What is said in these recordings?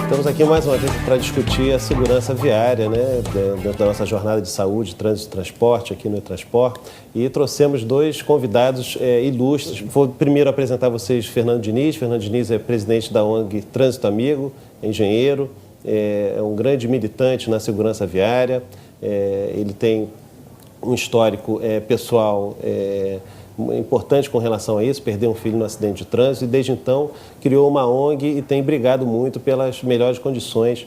Estamos aqui mais uma vez para discutir a segurança viária, né, dentro da nossa jornada de saúde, trânsito e transporte aqui no Transport. E trouxemos dois convidados ilustres. Vou primeiro apresentar a vocês Fernando Diniz. Fernando Diniz é presidente da ONG Trânsito Amigo, é engenheiro, é um grande militante na segurança viária. Ele tem um histórico pessoal importante com relação a isso, perdeu um filho no acidente de trânsito e desde então criou uma ONG e tem brigado muito pelas melhores condições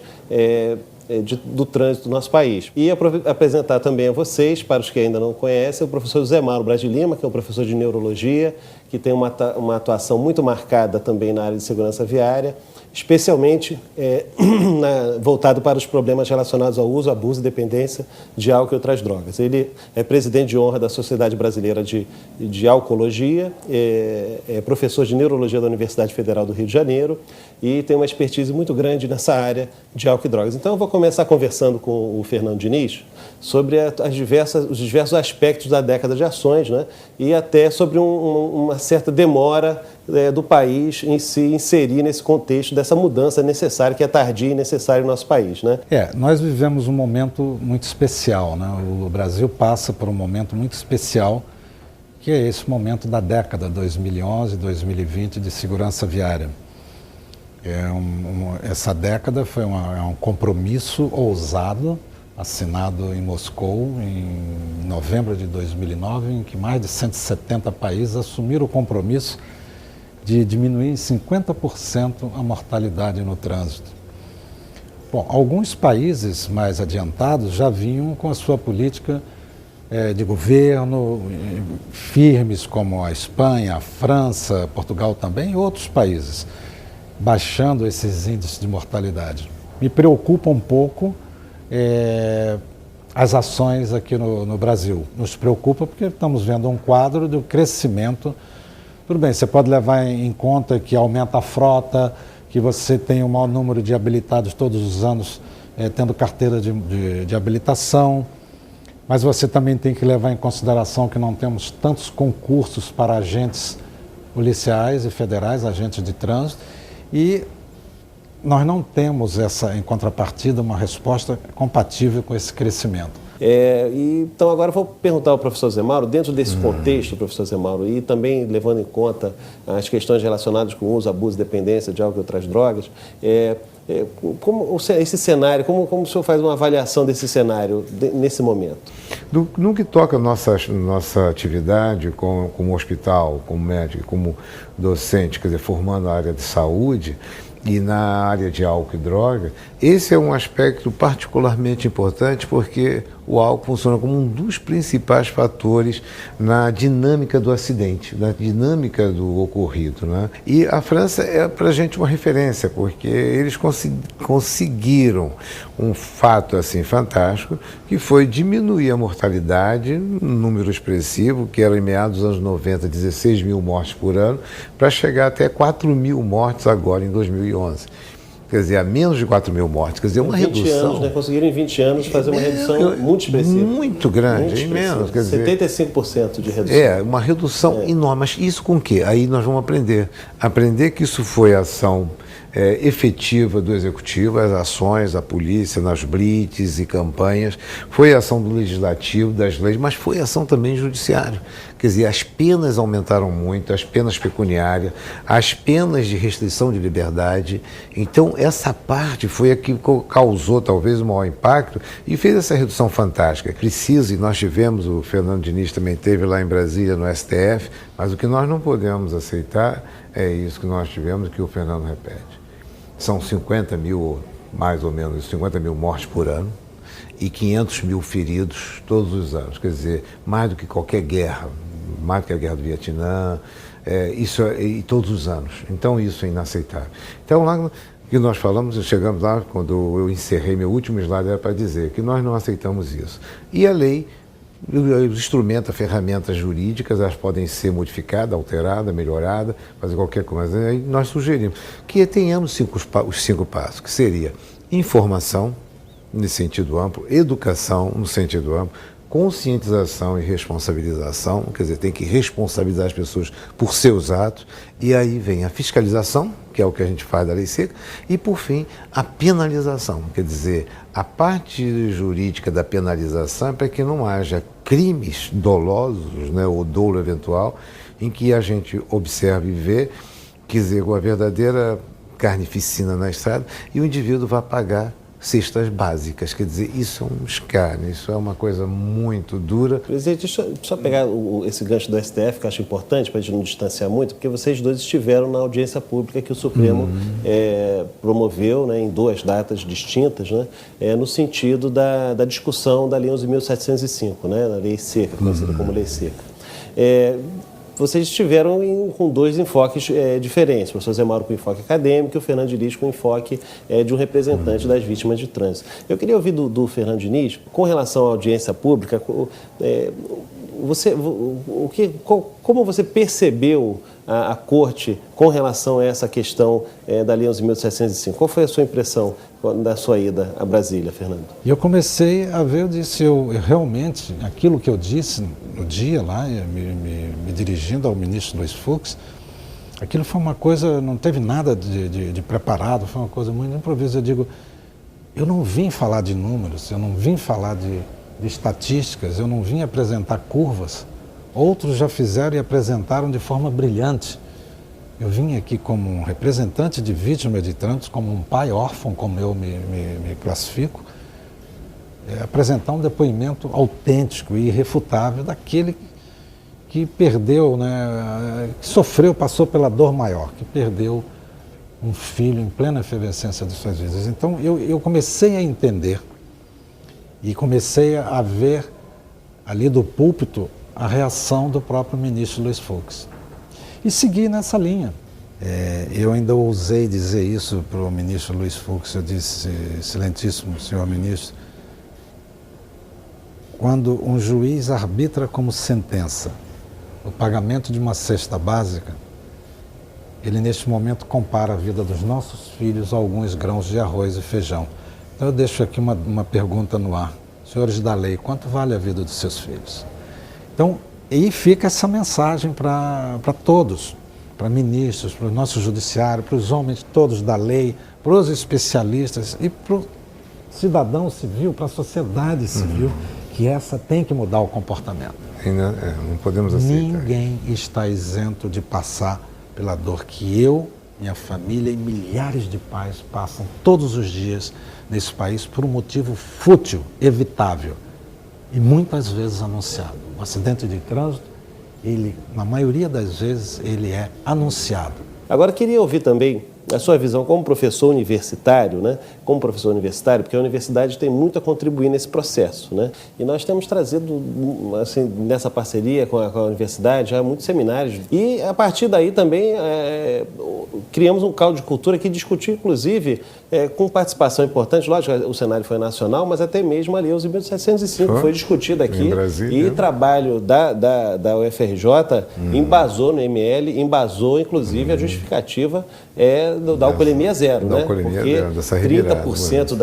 do trânsito do nosso país. E apresentar também a vocês, para os que ainda não conhecem, o professor José Mauro Braz de Lima, que é um professor de neurologia, que tem uma atuação muito marcada também na área de segurança viária, especialmente voltado para os problemas relacionados ao uso, abuso e dependência de álcool e outras drogas. Ele é presidente de honra da Sociedade Brasileira de Alcoologia, é professor de neurologia da Universidade Federal do Rio de Janeiro e tem uma expertise muito grande nessa área de álcool e drogas. Então, eu vou começar conversando com o Fernando Diniz sobre os diversos aspectos da década de ações, né? E até sobre uma certa demora do país em se inserir nesse contexto dessa mudança necessária, que é tardia e necessária no nosso país, né? Nós vivemos um momento muito especial, né? O Brasil passa por um momento muito especial, que é esse momento da década 2011-2020 de segurança viária. Essa década foi um compromisso ousado, assinado em Moscou em novembro de 2009, em que mais de 170 países assumiram o compromisso de diminuir em 50% a mortalidade no trânsito. Bom, alguns países mais adiantados já vinham com a sua política de governo firmes, como a Espanha, a França, Portugal também, e outros países, baixando esses índices de mortalidade. Me preocupa um pouco as ações aqui no Brasil. Nos preocupa porque estamos vendo um quadro do crescimento. Tudo bem, você pode levar em conta que aumenta a frota, que você tem um maior número de habilitados todos os anos tendo carteira de habilitação, mas você também tem que levar em consideração que não temos tantos concursos para agentes policiais e federais, agentes de trânsito, e nós não temos em contrapartida, uma resposta compatível com esse crescimento. Então, agora eu vou perguntar ao professor Zé Mauro, dentro desse contexto, professor Zé Mauro, e também levando em conta as questões relacionadas com o uso, abuso e dependência de álcool e outras drogas, como esse cenário, como o senhor faz uma avaliação desse cenário nesse momento? No que toca a nossa atividade como hospital, como médico, como docente, quer dizer, formando a área de saúde, e na área de álcool e droga, esse é um aspecto particularmente importante porque o álcool funciona como um dos principais fatores na dinâmica do acidente, na dinâmica do ocorrido, né? E a França é para a gente uma referência, porque eles conseguiram um fato assim fantástico, que foi diminuir a mortalidade, um número expressivo, que era em meados dos anos 90, 16 mil mortes por ano, para chegar até 4 mil mortes agora em 2011. Quer dizer, a menos de 4 mil mortes. Quer dizer, uma redução... anos, né? Conseguiram em 20 anos fazer uma redução muito expressiva. Muito grande, imenso. Quer dizer, 75% de redução. Uma redução enorme. Mas isso com o quê? Aí nós vamos aprender. Aprender que isso foi ação efetiva do Executivo, as ações da polícia nas blitz e campanhas, foi ação do Legislativo, das leis, mas foi ação também do Judiciário. Quer dizer, as penas aumentaram muito, as penas pecuniárias, as penas de restrição de liberdade. Então, essa parte foi a que causou talvez o maior impacto e fez essa redução fantástica. Precisa, e nós tivemos, o Fernando Diniz também teve lá em Brasília, no STF, mas o que nós não podemos aceitar é isso que nós tivemos, que o Fernando repete. São 50 mil, mais ou menos, 50 mil mortes por ano e 500 mil feridos todos os anos. Quer dizer, mais do que qualquer guerra, mais do que a guerra do Vietnã, e todos os anos. Então, isso é inaceitável. Então, lá que nós falamos, chegamos lá, quando eu encerrei meu último slide, era para dizer que nós não aceitamos isso. E a lei, os instrumentos, as ferramentas jurídicas, elas podem ser modificadas, alteradas, melhoradas, fazer qualquer coisa. Aí nós sugerimos que tenhamos os 5 passos, que seria informação, nesse sentido amplo, educação, no sentido amplo, conscientização e responsabilização, quer dizer, tem que responsabilizar as pessoas por seus atos, e aí vem a fiscalização, que é o que a gente faz da lei seca, e por fim, a penalização, quer dizer, a parte jurídica da penalização é para que não haja crimes dolosos, né, ou dolo eventual, em que a gente observe e vê, quer dizer, uma verdadeira carnificina na estrada, e o indivíduo vai pagar cestas básicas, quer dizer, isso é um escárnio, isso é uma coisa muito dura. Presidente, deixa eu só pegar esse gancho do STF, que eu acho importante, para a gente não distanciar muito, porque vocês dois estiveram na audiência pública que o Supremo promoveu, né, em 2 datas distintas, né, no sentido da discussão da Lei 11.705, né, da lei seca, conhecida como lei seca. Vocês estiveram com 2 enfoques diferentes, o professor Zé Mauro com enfoque acadêmico e o Fernando Diniz com enfoque de um representante das vítimas de trânsito. Eu queria ouvir do Fernando Diniz, com relação à audiência pública, como você percebeu a Corte com relação a essa questão da Lei 11.705? Qual foi a sua impressão da sua ida a Brasília, Fernando? E eu comecei a ver, eu realmente, aquilo que eu disse no dia lá, me dirigindo ao ministro Luiz Fux, aquilo foi uma coisa, não teve nada de preparado, foi uma coisa muito improvisa. Eu digo, eu não vim falar de números, eu não vim falar de estatísticas, eu não vim apresentar curvas. Outros já fizeram e apresentaram de forma brilhante. Eu vim aqui como um representante de vítima de trânsito, como um pai órfão, como eu me classifico, apresentar um depoimento autêntico e irrefutável daquele que perdeu, né, que sofreu, passou pela dor maior, que perdeu um filho em plena efervescência de suas vidas. Então eu comecei a entender e comecei a ver ali do púlpito a reação do próprio ministro Luiz Fux. E segui nessa linha. Eu ainda ousei dizer isso para o ministro Luiz Fux, eu disse, excelentíssimo senhor ministro, quando um juiz arbitra como sentença o pagamento de uma cesta básica, ele neste momento compara a vida dos nossos filhos a alguns grãos de arroz e feijão. Então eu deixo aqui uma pergunta no ar. Senhores da lei, quanto vale a vida dos seus filhos? Então, aí fica essa mensagem para todos, para ministros, para o nosso judiciário, para os homens todos da lei, para os especialistas e para o cidadão civil, para a sociedade civil, que essa tem que mudar o comportamento. Não podemos aceitar. Ninguém está isento de passar pela dor que eu, minha família e milhares de pais passam todos os dias nesse país por um motivo fútil, evitável e muitas vezes anunciado. Um acidente de trânsito, ele, na maioria das vezes, ele é anunciado. Agora, queria ouvir também a sua visão como professor universitário, né? Como professor universitário, porque a universidade tem muito a contribuir nesse processo, né? E nós temos trazido, assim, nessa parceria com a universidade, já muitos seminários. E, a partir daí, também criamos um caldo de cultura que discutiu, inclusive, com participação importante, lógico, o cenário foi nacional, mas até mesmo a Lei 11.705 foi discutida aqui. Em Brasília, e trabalho da UFRJ embasou no ML, embasou, inclusive, a justificativa da alcoolemia zero, né? Porque zero, 30%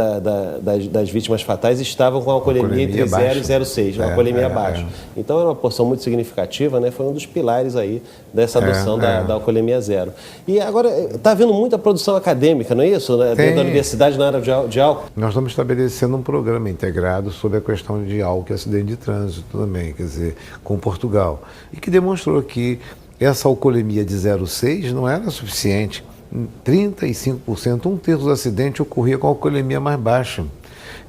das vítimas fatais estavam com a alcoolemia entre 0 e 0,6, uma alcoolemia baixa. Então, era uma porção muito significativa, né? Foi um dos pilares aí dessa adoção da alcoolemia zero. E agora, está havendo muita produção acadêmica, não é isso? Né? Dentro da universidade na área de álcool? Nós estamos estabelecendo um programa integrado sobre a questão de álcool e acidente de trânsito também, quer dizer, com Portugal. E que demonstrou que essa alcoolemia de 0,6 não era suficiente. 35%, um terço dos acidentes ocorria com a alcoolemia mais baixa.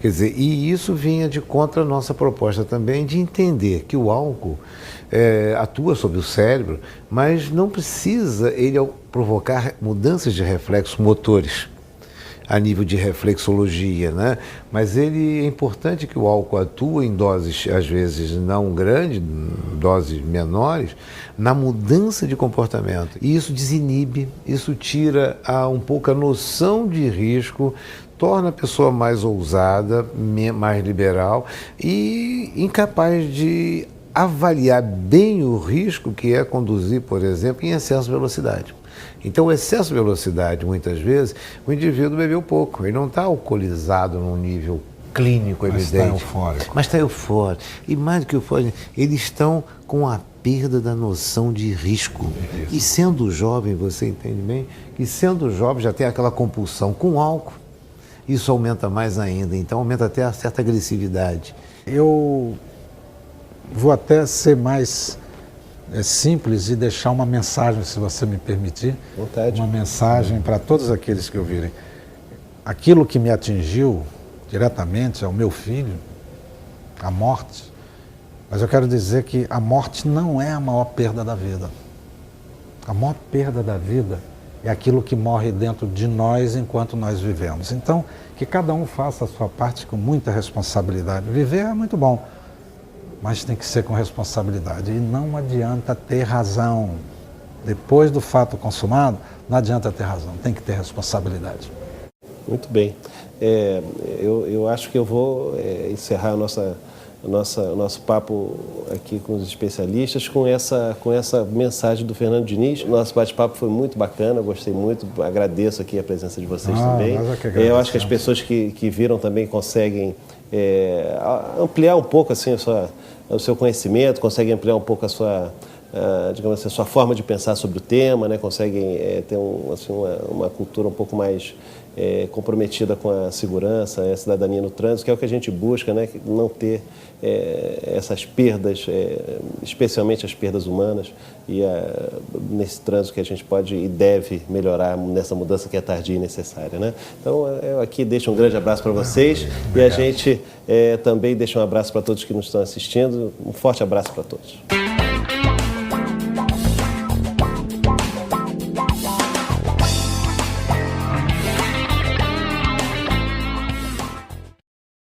Quer dizer, e isso vinha de contra a nossa proposta também de entender que o álcool atua sobre o cérebro, mas não precisa ele provocar mudanças de reflexos motores. a nível de reflexologia, né? Mas ele é importante que o álcool atue em doses, às vezes não grandes, doses menores, na mudança de comportamento. E isso desinibe, isso tira um pouco a noção de risco, torna a pessoa mais ousada, mais liberal e incapaz de avaliar bem o risco que é conduzir, por exemplo, em excesso de velocidade. Então, o excesso de velocidade, muitas vezes, o indivíduo bebeu pouco, ele não está alcoolizado num nível clínico evidente. Mas está eufórico. Mas está eufórico. E mais do que eufórico, eles estão com a perda da noção de risco. E sendo jovem, você entende bem, que sendo jovem já tem aquela compulsão com álcool. Isso aumenta mais ainda, então aumenta até a certa agressividade. Eu vou até ser mais simples e deixar uma mensagem, se você me permitir. Vontade. Uma mensagem para todos aqueles que ouvirem. Aquilo que me atingiu diretamente é o meu filho, a morte. Mas eu quero dizer que a morte não é a maior perda da vida. A maior perda da vida é aquilo que morre dentro de nós enquanto nós vivemos. Então, que cada um faça a sua parte com muita responsabilidade. Viver é muito bom, mas tem que ser com responsabilidade. E não adianta ter razão. Depois do fato consumado, não adianta ter razão, tem que ter responsabilidade. Muito bem. Eu acho que eu vou encerrar o nosso papo aqui com os especialistas com essa mensagem do Fernando Diniz. Nosso bate-papo foi muito bacana, gostei muito, agradeço aqui a presença de vocês também. Eu acho que as pessoas que viram também conseguem ampliar um pouco assim, o seu conhecimento, conseguem ampliar um pouco a sua, digamos assim, a sua forma de pensar sobre o tema, né? Conseguem ter uma cultura um pouco mais comprometida com a segurança, a cidadania no trânsito, que é o que a gente busca, né? Não ter essas perdas, especialmente as perdas humanas, e nesse trânsito que a gente pode e deve melhorar nessa mudança que é tardia e necessária, né? Então, eu aqui deixo um grande abraço para vocês e a gente também deixa um abraço para todos que nos estão assistindo. Um forte abraço para todos.